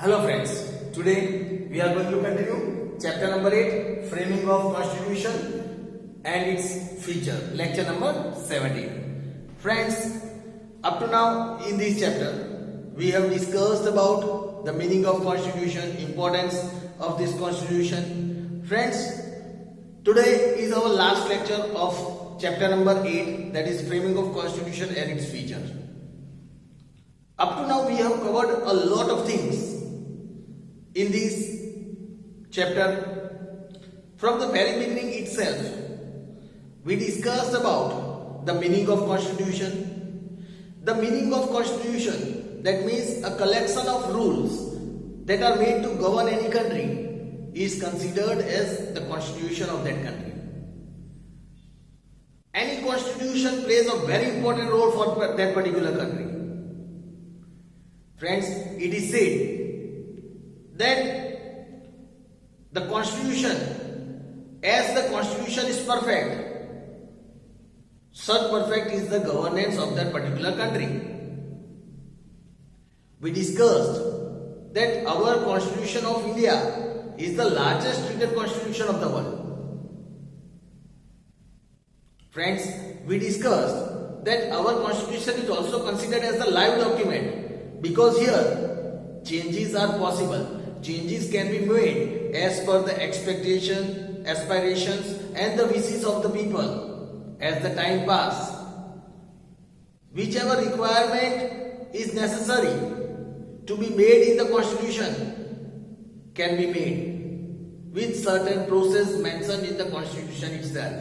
Hello friends, today we are going to continue chapter number 8, Framing of Constitution and its feature, lecture number 17. Friends, up to now in this chapter, we have discussed about the meaning of Constitution, importance of this Constitution. Friends, today is our last lecture of chapter number 8, that is Framing of Constitution and its feature. Up to now we have covered a lot of things in this chapter. From the very beginning itself, we discussed about the meaning of Constitution. The meaning of Constitution, that means a collection of rules that are made to govern any country, is considered as the constitution of that country. Any constitution plays a very important role for that particular country. Friends, it is said that the constitution, as the constitution is perfect, such perfect is the governance of that particular country. We discussed that our constitution of India is the largest written constitution of the world. Friends, we discussed that our constitution is also considered as the live document, because here changes are possible. Changes can be made as per the expectation, aspirations and the wishes of the people as the time passes. Whichever requirement is necessary to be made in the constitution can be made with certain process mentioned in the constitution itself.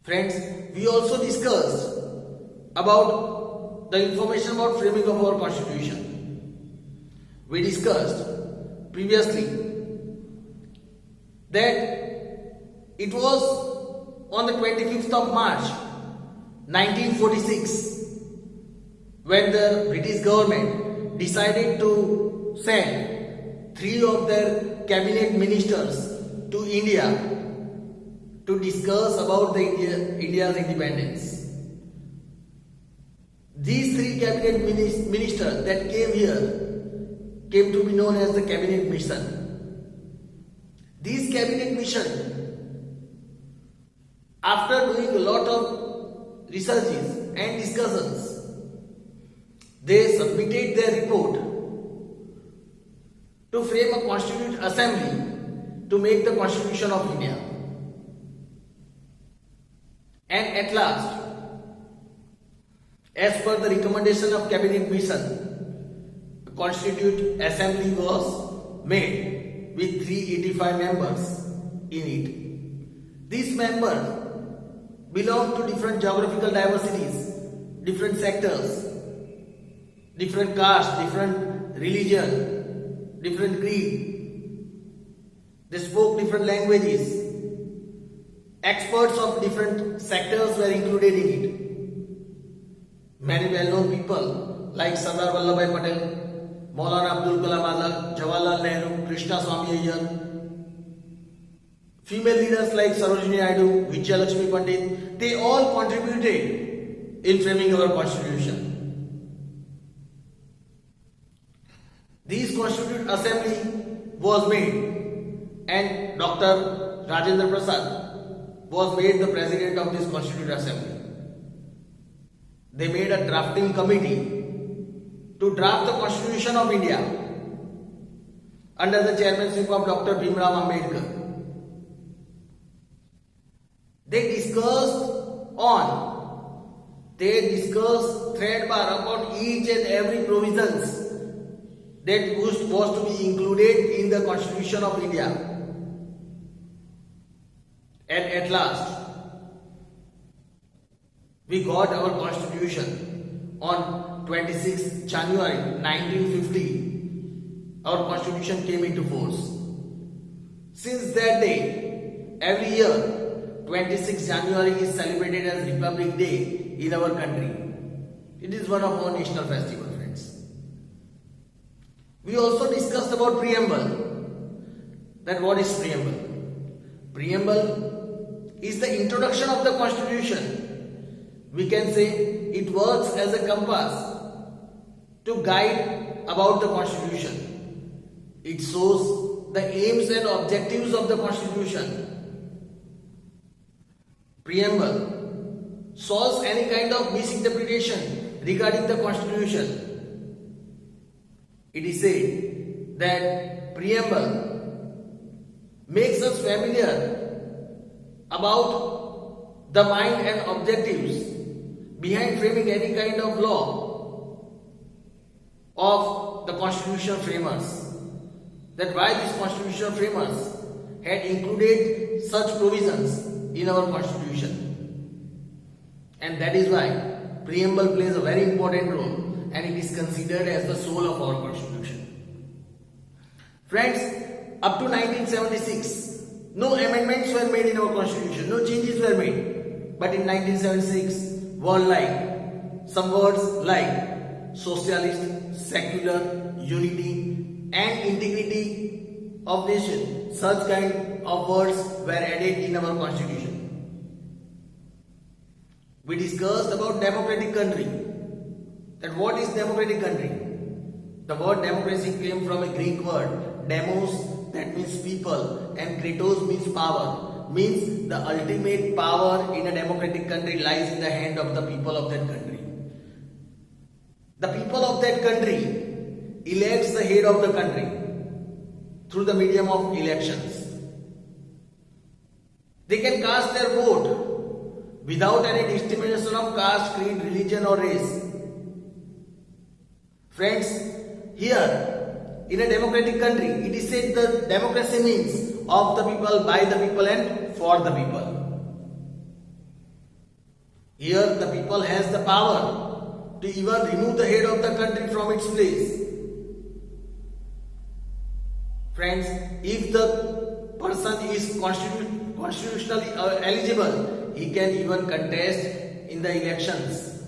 Friends, we also discussed about the information about framing of our constitution. We discussed previously that it was on the 25th of March 1946 when the British government decided to send 3 of their cabinet ministers to India to discuss about the India's independence. These 3 cabinet ministers that came here came to be known as the cabinet mission. These cabinet mission, after doing a lot of researches and discussions, they submitted their report to frame a constituent assembly to make the constitution of India. And at last, as per the recommendation of cabinet mission, Constituent Assembly was made with 385 members in it. These members belong to different geographical diversities, different sectors, different caste, different religion, different creed. They spoke different languages. Experts of different sectors were included in it. Many well-known people like Sardar Vallabhbhai Patel, Maulana Abdul Kalam Azad, Jawaharlal Nehru, Krishna Swami Iyer, female leaders like Sarojini Naidu, Vijayalakshmi Pandit, they all contributed in framing our constitution. This Constituent Assembly was made and Dr. Rajendra Prasad was made the president of this Constituent Assembly. They made a drafting committee to draft the Constitution of India under the chairmanship of Dr. Bhimrao Ambedkar. They discussed thread bar about each and every provisions that was to be included in the Constitution of India. And at last, we got our Constitution on 26 January 1950, our constitution came into force. Since that day, every year, 26 January is celebrated as Republic Day in our country. It is one of our national festivals, friends. We also discussed about preamble. That what is preamble? Preamble is the introduction of the constitution. We can say it works as a compass to guide about the Constitution. It shows the aims and objectives of the Constitution. Preamble solves any kind of misinterpretation regarding the Constitution. It is said that preamble makes us familiar about the mind and objectives behind framing any kind of law of the constitutional framers. That why these constitutional framers had included such provisions in our constitution. And that is why preamble plays a very important role and it is considered as the soul of our constitution. Friends, up to 1976, no amendments were made in our constitution, no changes were made. But in 1976, word like, some words like socialist, secular, unity and integrity of nation, such kind of words were added in our constitution. We discussed about democratic country. That what is democratic country? The word democracy came from a Greek word, demos, that means people, and kratos means power. Means the ultimate power in a democratic country lies in the hand of the people of that country. The people of that country elects the head of the country through the medium of elections. They can cast their vote without any discrimination of caste, creed, religion or race. Friends, here in a democratic country, it is said that democracy means of the people, by the people and for the people. Here the people has the power to even remove the head of the country from its place. Friends, if the person is constitutionally eligible, he can even contest in the elections.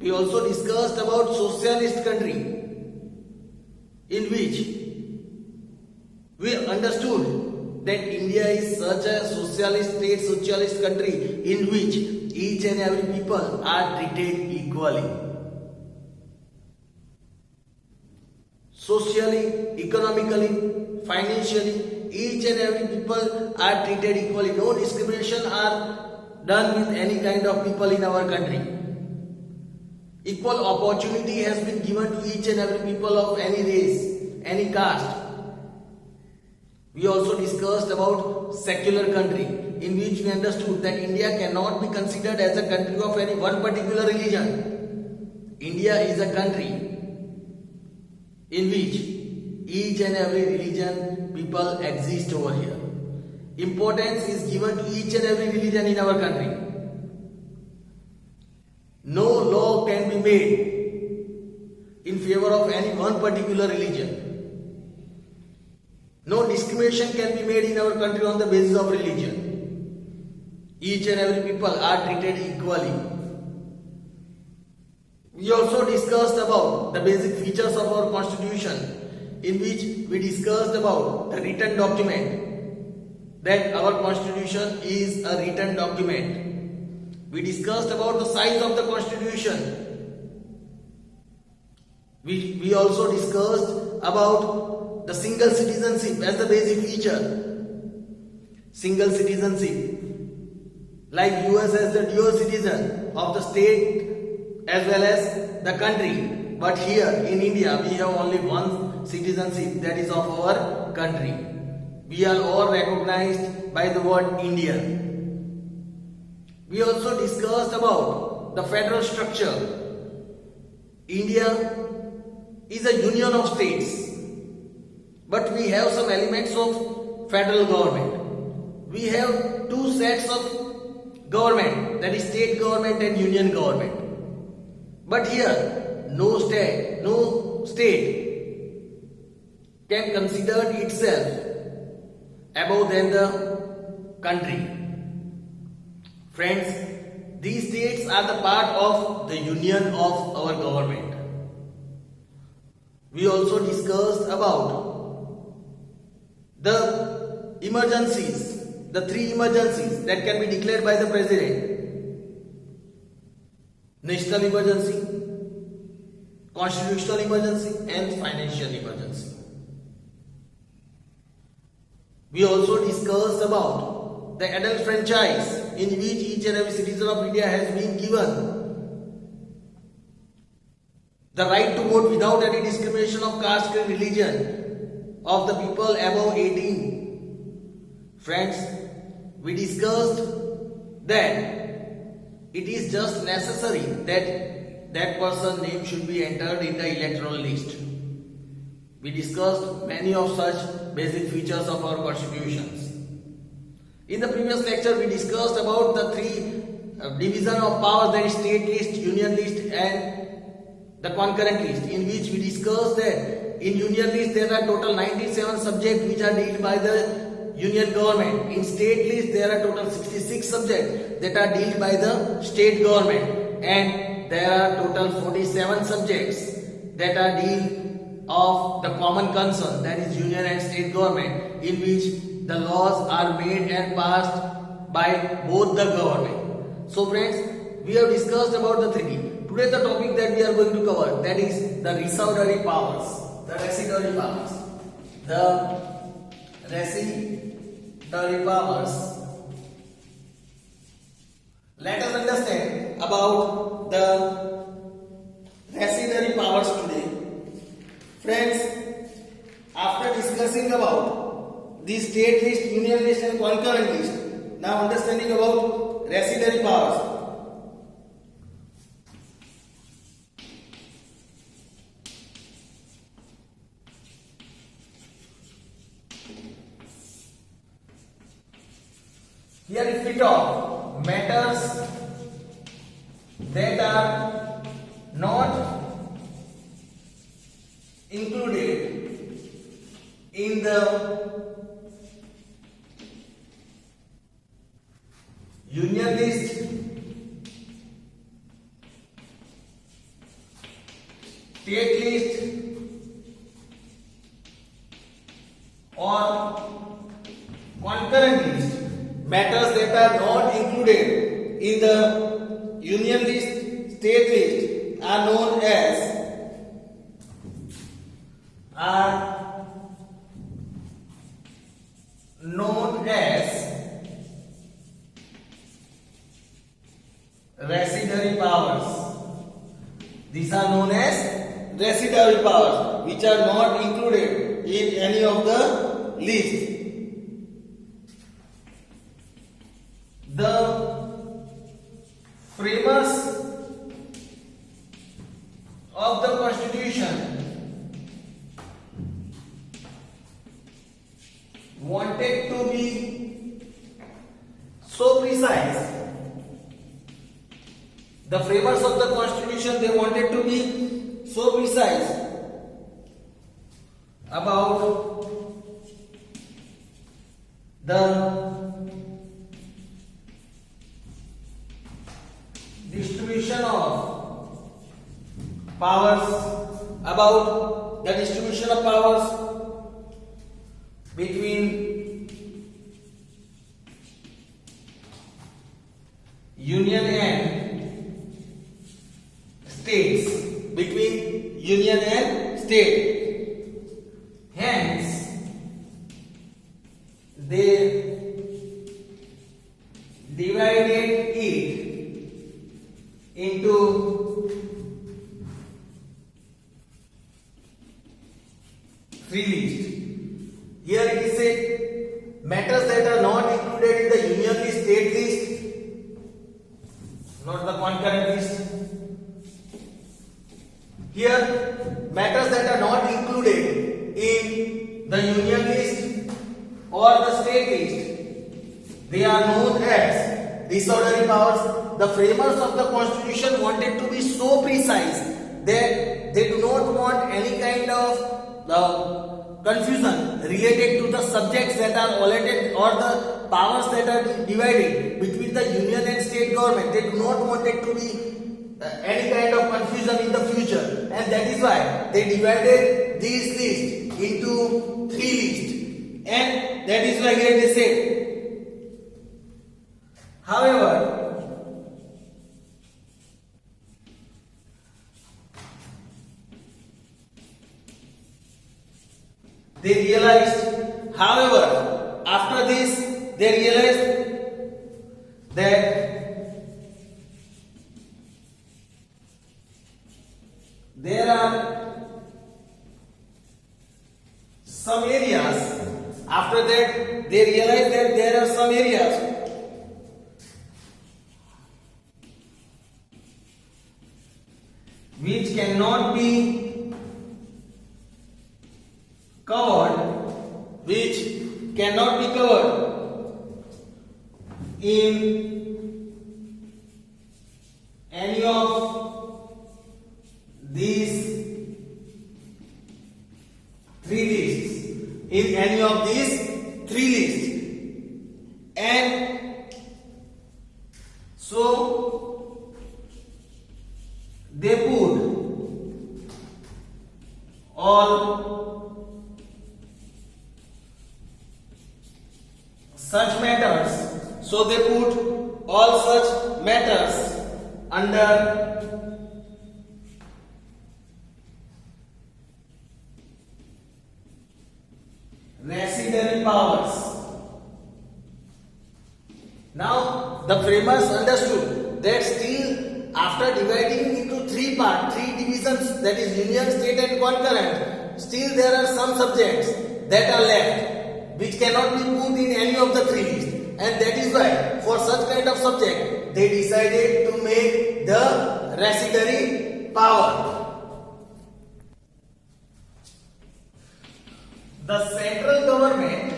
We also discussed about socialist country, in which we understood that India is such a socialist state, socialist country in which each and every people are treated equally. Socially, economically, financially, each and every people are treated equally. No discrimination are done with any kind of people in our country. Equal opportunity has been given to each and every people of any race, any caste. We also discussed about secular country, in which we understood that India cannot be considered as a country of any one particular religion. India is a country in which each and every religion people exist over here. Importance is given to each and every religion in our country. No law can be made in favor of any one particular religion. No discrimination can be made in our country on the basis of religion. Each and every people are treated equally. We also discussed about the basic features of our constitution, in which we discussed about the written document, that our constitution is a written document. We discussed about the size of the constitution. We also discussed about the single citizenship as the basic feature. Single citizenship, like US as the dual citizen of the state as well as the country. But here in India we have only one citizenship, that is of our country. We are all recognized by the word Indian. We also discussed about the federal structure. India is a union of states, but we have some elements of federal government. We have two sets of government, that is state government and union government. But here no state can consider itself above than the country. Friends, these states are the part of the union of our government. We also discussed about the emergencies, the three emergencies that can be declared by the president. National emergency, constitutional emergency and financial emergency. We also discussed about the adult franchise in which each and every citizen of India has been given the right to vote without any discrimination of caste, creed, religion of the people above 18. Friends, we discussed that it is just necessary that that person's name should be entered in the electoral list. We discussed many of such basic features of our constitutions. In the previous lecture, we discussed about the three division of powers, that is state list, union list and the concurrent list, in which we discussed that in union list there are total 97 subjects which are dealt by the union government. In state list there are total 66 subjects that are dealt by the state government, and there are total 47 subjects that are deal of the common concern, that is union and state government, in which the laws are made and passed by both the government. So friends, we have discussed about the three. Today the topic that we are going to cover, that is the residuary powers. The residuary powers. The residuary powers. Let us understand about the residuary powers today. Friends, after discussing about the state list, union list and concurrent list, now understanding about residuary powers. Here if we talk matters that are not included in the union list, state list or concurrent list, matters that are not included in the union list, state list are known as residuary powers. These are known as residuary powers, which are not included in any of the list. The framers of the Constitution wanted to be so precise. The framers of the Constitution, they wanted to be so precise about the distribution of powers, about the distribution of powers between union and states, between union and state. Hence, they divided it into three lists. Here it is said matters that are not included in the union list, state list, not the concurrent list. Here matters that are not included in the union list or the state list, they are known as disorderly powers. The framers of the Constitution wanted to be so precise that they do not want any kind of confusion related to the subjects that are allotted or the powers that are divided between the union and state government. They do not want it to be any kind of confusion in the future, and that is why they divided these lists into three lists, and that is why here they say, however, they realized, however, after this, they realized that there are some areas. After that, they realized that there are some areas which cannot be covered, in any of these three lists. And so they put all such matters under residuary powers. Now the framers understood that still after dividing into three divisions, that is union, state and concurrent, still there are some subjects that are left which cannot be put in any of the three lists, and that is why for such kind of subject they decided to make the residuary power. The central government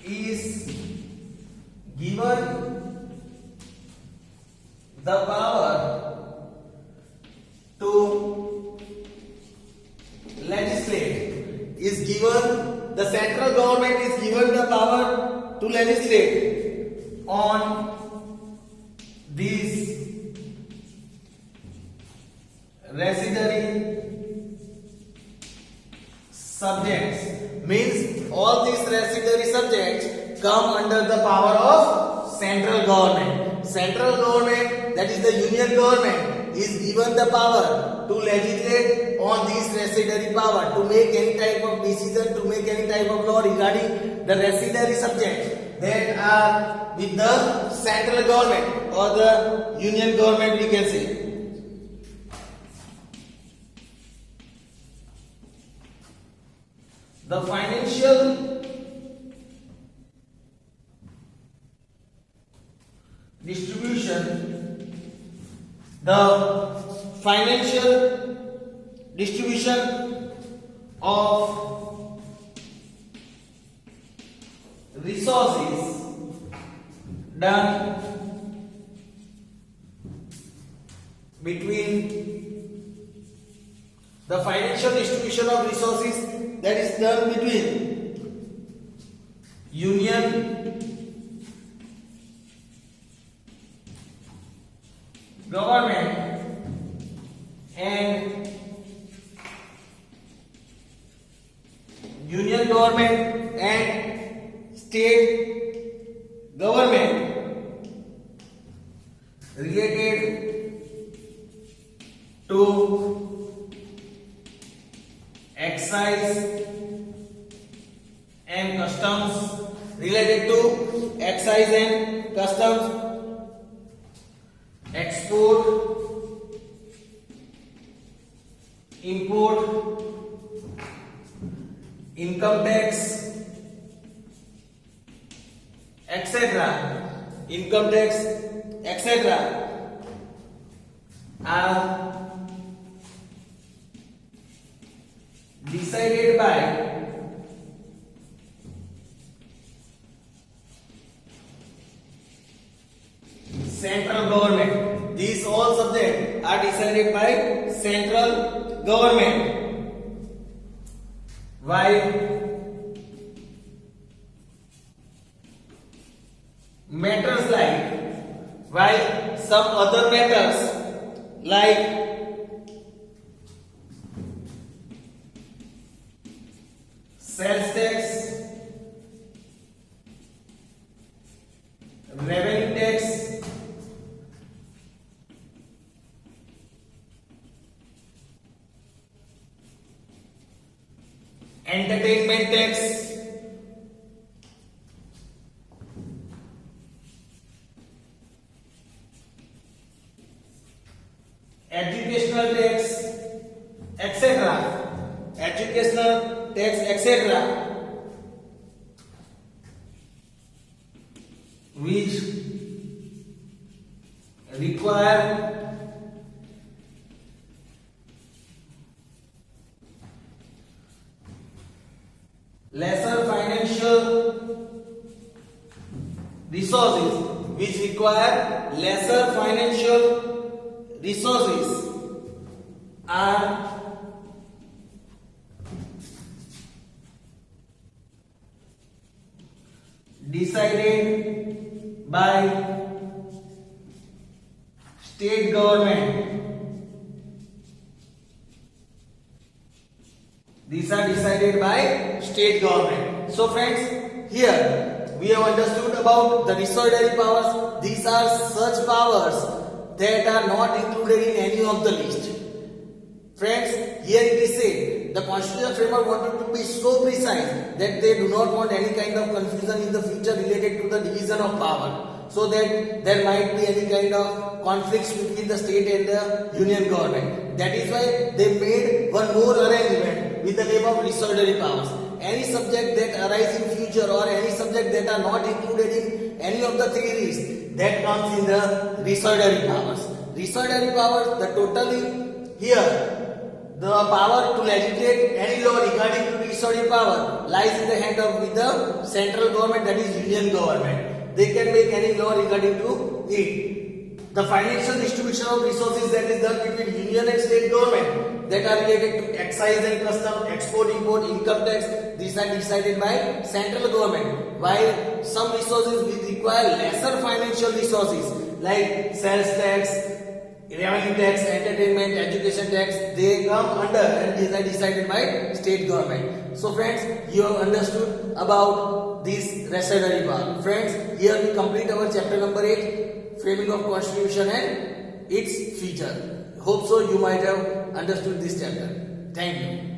is given the power to legislate. The central government is given the power to legislate on these residuary subjects. Means all these residuary subjects come under the power of central government. Central government, that is the union government, is given the power to legislate on these residuary power, to make any type of decision, to make any type of law regarding the residuary subjects that are with the central government or the union government, we can say. The financial distribution of resources done between the financial distribution of resources that is done between union government and state government related to excise and customs, export, import, income tax, etc. are decided by central government. These all subjects are decided by central government. While some other matters like sales tax, revenue tax, entertainment tax, educational tax, etc. Educational tax, etc. which require lesser financial resources are decided by state government. These are decided by state government. So friends, here we have understood about the resort-dairy powers. These are such powers that are not included in any of the list. Friends, here it is said the constitutional framework wanted to be so precise that they do not want any kind of confusion in the future related to the division of power, so that there might be any kind of conflicts between the state and the union government. That is why they made one more arrangement with the name of resort-dairy powers. Any subject that arise in future or any subject that are not included in any of the three lists, that comes in the resort-dairy powers. Resort-dairy powers, the totally here the power to legislate any law regarding to resort-dairy power lies in the hand of with the central government, that is union government. They can make any law regarding to it. The financial distribution of resources that is done between union and state government that are related to excise and custom, export, import, income tax, these are decided by central government. While some resources will require lesser financial resources like sales tax, revenue tax, entertainment, education tax, they come under and these are decided by state government. So friends, you have understood about this resort-dairy power. Friends, here we complete our chapter number 8, framing of constitution and its feature. Hope so you might have understood this chapter. Thank you.